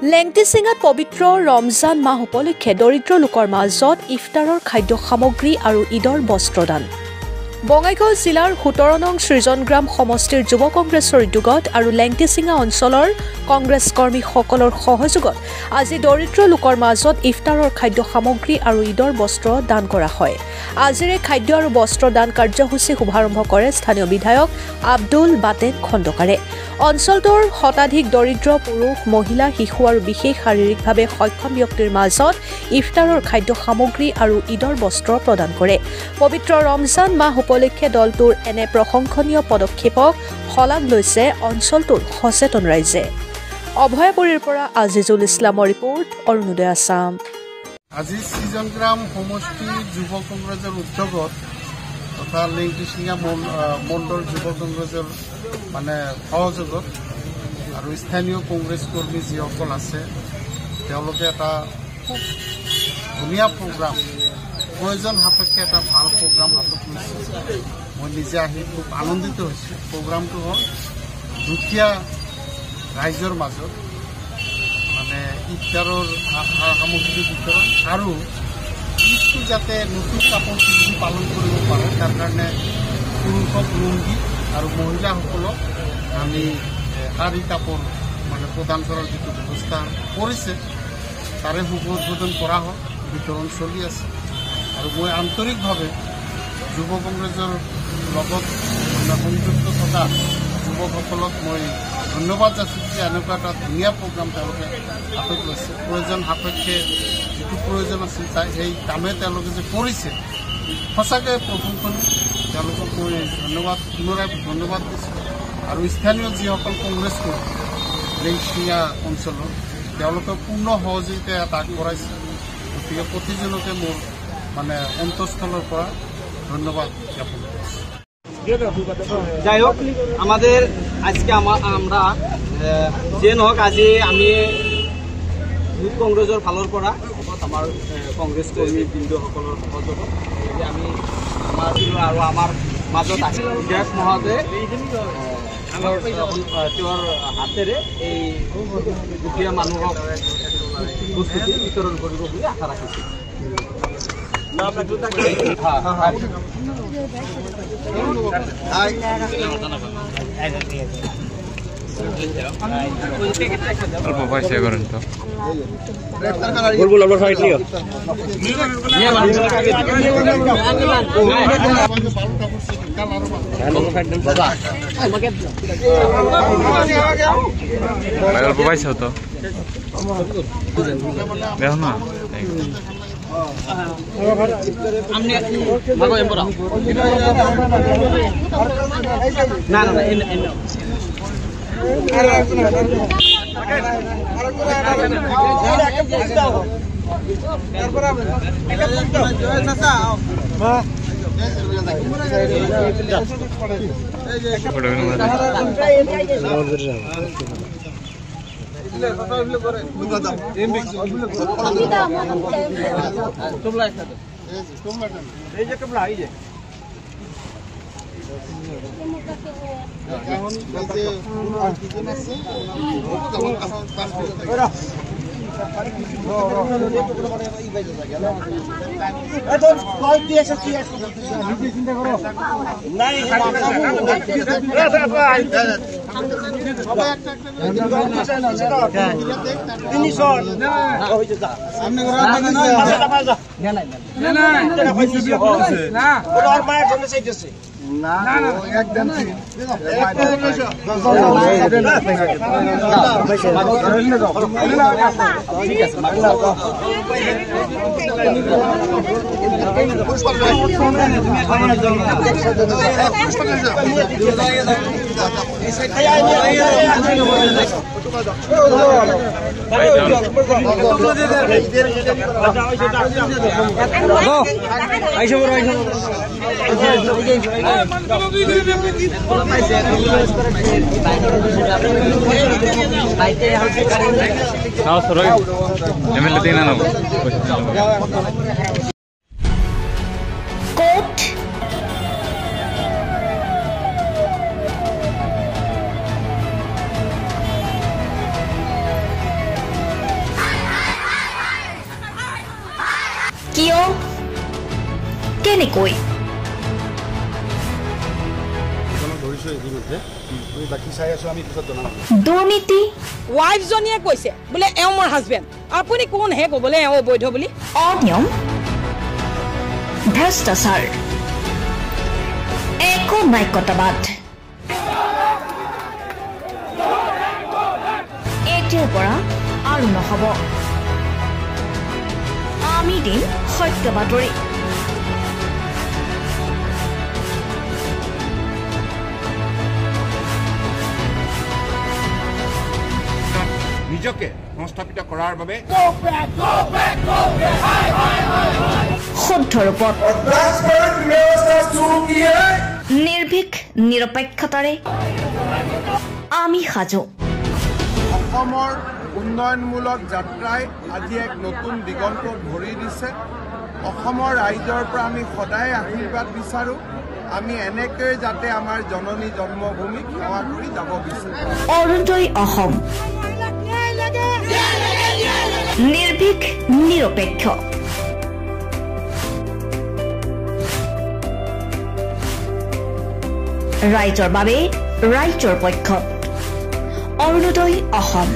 লেংটিচিঙাত পবিত্ৰ ৰমজান মাহ উপলক্ষে দৰিদ্ৰ লোকৰ মাজত ইফতাৰৰ খাদ্য সামগ্ৰী আৰু ঈদৰ বস্ত্ৰদান। বঙাইগাঁও জিলাৰ ১৭ নং সৃজনগ্ৰাম সমষ্টিৰ যুৱ কংগ্ৰেছৰ উদ্যোগত আৰু লেংটিচিঙা অঞ্চলৰ কংগ্ৰেছ কৰ্মীসকলৰ সহযোগত আজি দৰিদ্ৰ লোকৰ মাজত ইফতাৰৰ খাদ্য সামগ্ৰী আৰু ঈদৰ বস্ত্ৰ দান কৰা হয়। আজিৰে খাদ্য আৰু বস্ত্ৰ দান কাৰ্যসূচী শুভাৰম্ভ কৰে স্থানীয় বিধায়ক আব্দুল বাটেন খণ্ডকাৰে। অঞ্চলটোৰ শতাধিক দৰিদ্ৰ পুৰুষ, মহিলা, শিশু আৰু বিশেষ শাৰীৰিকভাৱে সক্ষম ব্যক্তিৰ মাজত ইফতাৰৰ খাদ্য সামগ্ৰী আৰু ঈদৰ বস্ত্ৰ প্ৰদান কৰে। পবিত্ৰ ৰমজান মাহ উপলক্ষে দলটোৰ এনে প্ৰশংসনীয় পদক্ষেপক শলাগ লৈছে অঞ্চলটোৰ সচেতন ৰাইজে। অভয়াপুৰীৰ পৰা আজিজুল ইছলামৰ ৰিপৰ্ট, অৰুণোদয় আছাম। আজি সৃজনগ্ৰাম সমষ্টি যুৱ কংগ্ৰেছৰ উদ্যোগত তথা লেংটিচিঙা মণ্ডল যুৱ কংগ্ৰেছৰ সহযোগত আৰু স্থানীয় কংগ্ৰেছ কৰ্মী যিসকল আছে তেওঁলোকে এটা খুব ধুনীয়া প্ৰগ্ৰাম, প্ৰয়োজন সাপেক্ষে এটা ভাল প্ৰগ্ৰাম হাতত লৈছে। মই নিজে আহি খুব আনন্দিত হৈছোঁ। প্ৰগ্ৰামটো হ'ল দুখীয়া ৰাইজৰ মাজত ইফতাৰৰ সামগ্ৰী বিতৰণ আৰু ঈদটো যাতে নতুন কাপোৰ পিন্ধি পালন কৰিব পাৰে তাৰ কাৰণে পুৰুষক লুংগি আৰু মহিলাসকলক আমি শাৰী কাপোৰ প্ৰদান কৰাৰ যিটো ব্যৱস্থা কৰিছে তাৰে শুভ উদ্বোধন কৰা হয়, বিতৰণ চলি আছে। আৰু মই আন্তৰিকভাৱে যুৱ কংগ্ৰেছৰ লগত সংযুক্ত থকা যুৱকসকলক মই ধন্যবাদ যাচিছোঁ যে এনেকুৱা এটা ধুনীয়া প্ৰগ্ৰাম তেওঁলোকে হাতত লৈছে। প্ৰয়োজন সাপেক্ষে যিটো প্ৰয়োজন আছিল সেই কামে তেওঁলোকে যে কৰিছে সঁচাকৈ প্ৰশংসনীয়। তেওঁলোকক মই পুনৰাই ধন্যবাদ দিছোঁ। আৰু স্থানীয় যিসকল কংগ্ৰেছ কৰ্মী লেংটিচিঙা অঞ্চলৰ তেওঁলোকে পূৰ্ণ সহযোগিতা আগবঢ়াইছে। গতিকে প্ৰতিজনকে মোৰ অন্তঃস্থলৰ পৰা ধন্যবাদ জ্ঞাপন কৰিছোঁ। যাই হোক, আমাদেৰ আজকে আমৰা যে নহওক আজি আমি যুৱ কংগ্ৰেছৰ ফালৰ পৰা আমাৰ কংগ্ৰেছ কৰ্মী বৃন্দসকলৰ সহযোগত আমি আৰু আমাৰ মাজত আছে বিধায়ক মহোদয়ে তেওঁৰ হাতেৰে এই দুখীয়া মানুহক বস্তুটো বিতৰণ কৰিব বুলি আশা ৰাখিছোঁ। অল্প পয়সা কৰেন তো অল্প পয়সা তো দেখো না কিয় কেনেকৈ দুৰ্নীতি ৱাইফজনীয়ে কৈছে বোলে এওঁ মোৰ হাজবেণ্ড আপুনি কোন হে ক'বলৈ এওঁ অবৈধ বুলি অনিয়ম ভ্ৰষ্টাচাৰ একো নায়কতাবাদ এতিয়াৰ পৰা আৰু নহ'ব আমি দিম সত্য বাতৰি নিজকে সংস্থাপিত কৰাৰ বাবে শুদ্ধ ৰূপত নিৰ্ভীক নিৰপেক্ষতাৰে আমি সাজু অসমৰ উন্নয়নমূলক যাত্ৰাই আজি এক নতুন দিগন্ত ভৰি দিছে অসমৰ ৰাইজৰ পৰা আমি সদায় আশীৰ্বাদ বিচাৰোঁ আমি এনেকৈ যাতে আমাৰ জননী জন্মভূমিক সেৱা কৰি যাব বিচাৰোঁ অৰুণোদয় অসম নিৰ্ভীক নিৰপেক্ষ ৰাইজৰ বাবে ৰাইজৰ পক্ষত অৰুণোদয় অসম